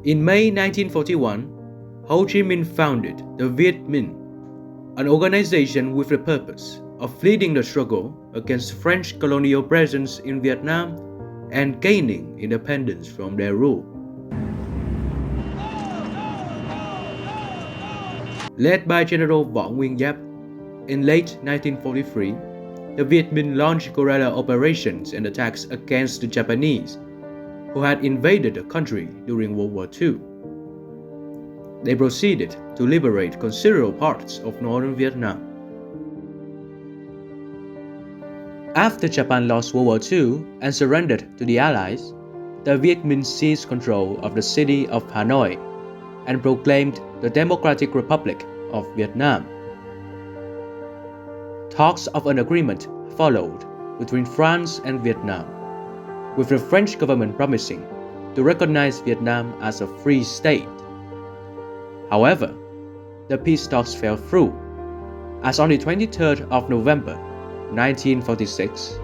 In May 1941, Ho Chi Minh founded the Viet Minh, an organization with the purpose of leading the struggle against French colonial presence in Vietnam and gaining independence from their rule. Led by General Võ Nguyên Giáp, in late 1943, the Viet Minh launched guerrilla operations and attacks against the Japanese, who had invaded the country during World War II. They proceeded to liberate considerable parts of northern Vietnam. After Japan lost World War II and surrendered to the Allies, the Viet Minh seized control of the city of Hanoi and proclaimed the Democratic Republic of Vietnam. Talks of an agreement followed between France and Vietnam, with the French government promising to recognize Vietnam as a free state. However, the peace talks fell through, as on the 23rd of November 1946,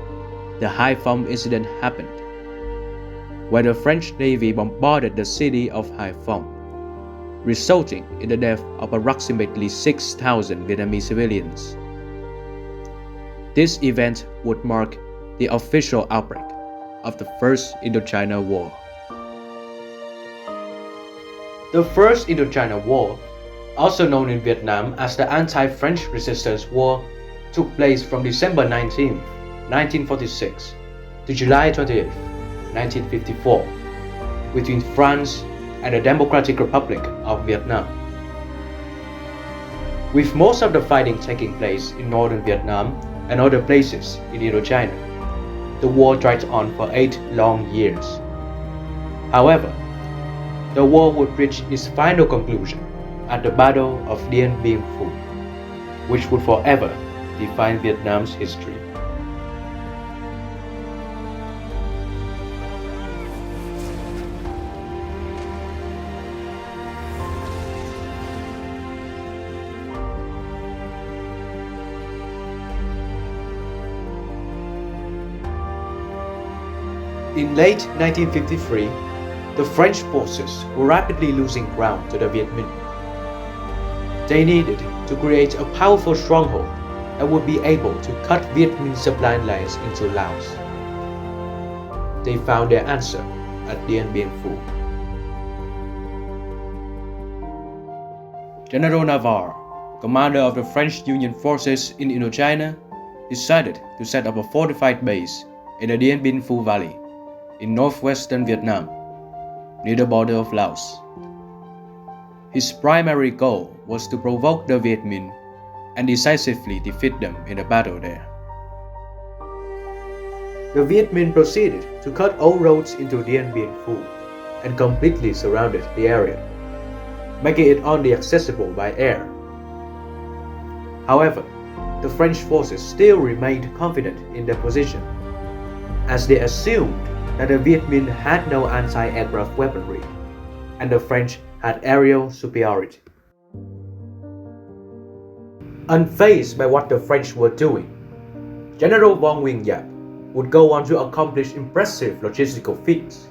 the Haiphong incident happened, where the French Navy bombarded the city of Haiphong, resulting in the death of approximately 6,000 Vietnamese civilians. This event would mark the official outbreak of the First Indochina War. The First Indochina War, also known in Vietnam as the Anti-French Resistance War, took place from December 19, 1946 to July 28, 1954, between France and the Democratic Republic of Vietnam. With most of the fighting taking place in northern Vietnam and other places in Indochina, the war dragged on for 8 long years. However, the war would reach its final conclusion at the Battle of Dien Bien Phu, which would forever define Vietnam's history. In late 1953, the French forces were rapidly losing ground to the Viet Minh. They needed to create a powerful stronghold that would be able to cut Viet Minh supply lines into Laos. They found their answer at Dien Bien Phu. General Navarre, commander of the French Union forces in Indochina, decided to set up a fortified base in the Dien Bien Phu Valley in northwestern Vietnam, near the border of Laos. His primary goal was to provoke the Viet Minh and decisively defeat them in a battle there. The Viet Minh proceeded to cut all roads into Dien Bien Phu and completely surrounded the area, making it only accessible by air. However, the French forces still remained confident in their position, as they assumed that the Viet Minh had no anti-aircraft weaponry, and the French had aerial superiority. Unfazed by what the French were doing, General Võ Nguyên Giáp would go on to accomplish impressive logistical feats.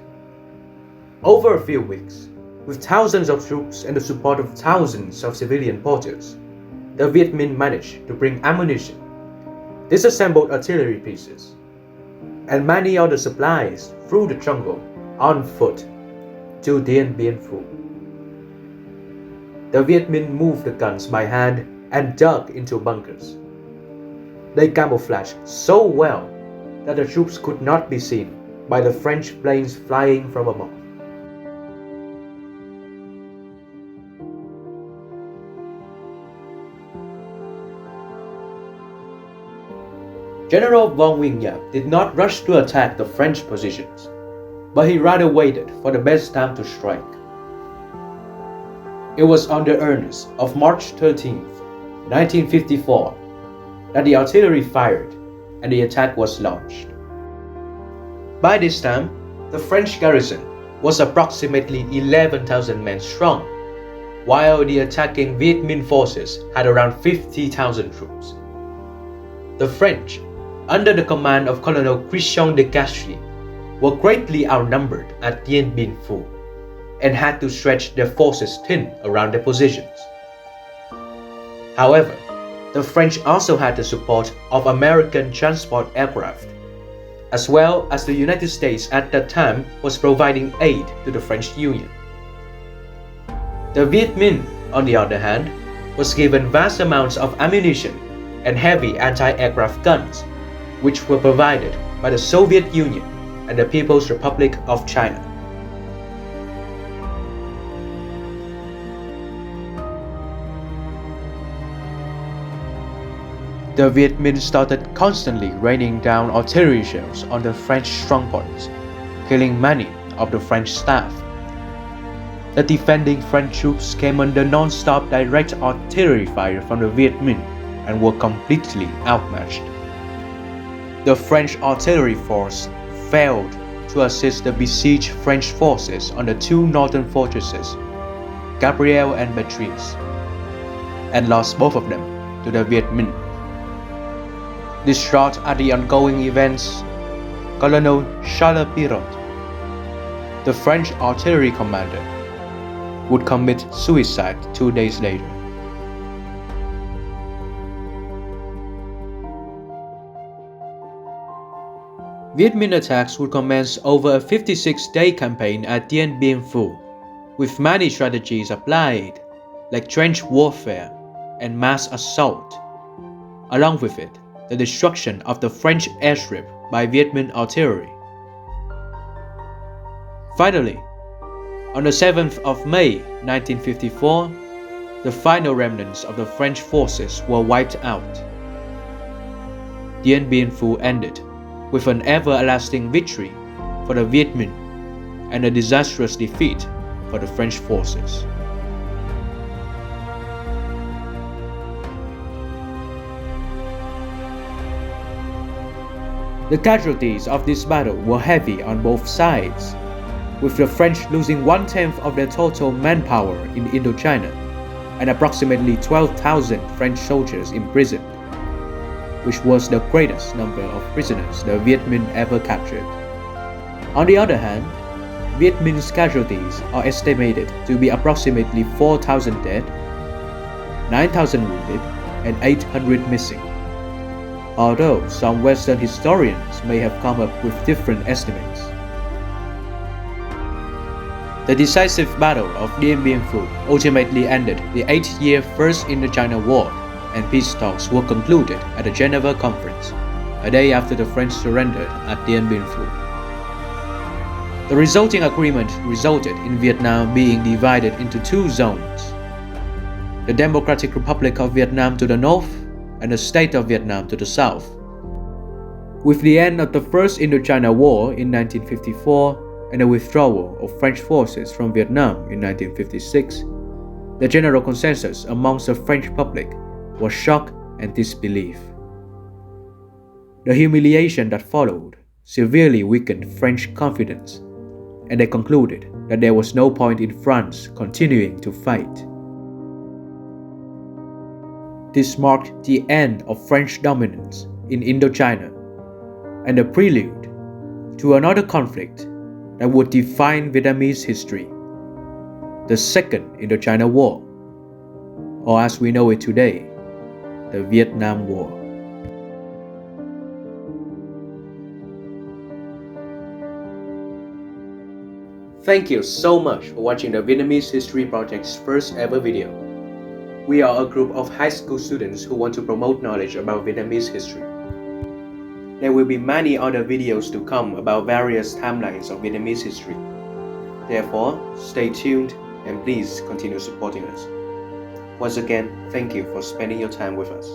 Over a few weeks, with thousands of troops and the support of thousands of civilian porters, the Viet Minh managed to bring ammunition, disassembled artillery pieces, and many other supplies through the jungle on foot to Dien Bien Phu. The Viet Minh moved the guns by hand and dug into bunkers. They camouflaged so well that the troops could not be seen by the French planes flying from above. General Võ Nguyên Giáp did not rush to attack the French positions, but he rather waited for the best time to strike. It was on the earnest of March 13, 1954, that the artillery fired and the attack was launched. By this time, the French garrison was approximately 11,000 men strong, while the attacking Viet Minh forces had around 50,000 troops. The French, under the command of Colonel Christian de Castries, were greatly outnumbered at Dien Bien Phu, and had to stretch their forces thin around their positions. However, the French also had the support of American transport aircraft, as well as the United States at that time was providing aid to the French Union. The Viet Minh, on the other hand, was given vast amounts of ammunition and heavy anti-aircraft guns, which were provided by the Soviet Union and the People's Republic of China. The Viet Minh started constantly raining down artillery shells on the French strongpoints, killing many of the French staff. The defending French troops came under non-stop direct artillery fire from the Viet Minh and were completely outmatched. The French artillery force failed to assist the besieged French forces on the two northern fortresses, Gabriel and Beatrice, and lost both of them to the Viet Minh. Distraught at the ongoing events, Colonel Charles Pirot, the French artillery commander, would commit suicide 2 days later. Viet Minh attacks would commence over a 56-day campaign at Dien Bien Phu, with many strategies applied, like trench warfare and mass assault. Along with it, the destruction of the French airstrip by Viet Minh artillery. Finally, on the 7th of May 1954, the final remnants of the French forces were wiped out. Dien Bien Phu ended with an everlasting victory for the Viet Minh and a disastrous defeat for the French forces. The casualties of this battle were heavy on both sides, with the French losing 1/10 of their total manpower in Indochina and approximately 12,000 French soldiers imprisoned, which was the greatest number of prisoners the Viet Minh ever captured. On the other hand, Viet Minh's casualties are estimated to be approximately 4,000 dead, 9,000 wounded, and 800 missing, although some Western historians may have come up with different estimates. The decisive Battle of Dien Bien Phu ultimately ended the 8-year First Indochina War, and peace talks were concluded at the Geneva Conference, a day after the French surrendered at Dien Bien Phu. The resulting agreement resulted in Vietnam being divided into two zones: the Democratic Republic of Vietnam to the north and the State of Vietnam to the south. With the end of the First Indochina War in 1954 and the withdrawal of French forces from Vietnam in 1956, the general consensus amongst the French public was shock and disbelief. The humiliation that followed severely weakened French confidence, and they concluded that there was no point in France continuing to fight. This marked the end of French dominance in Indochina and the prelude to another conflict that would define Vietnamese history, the Second Indochina War, or as we know it today, the Vietnam War. Thank you so much for watching the Vietnamese History Project's first ever video. We are a group of high school students who want to promote knowledge about Vietnamese history. There will be many other videos to come about various timelines of Vietnamese history. Therefore, stay tuned and please continue supporting us. Once again, thank you for spending your time with us.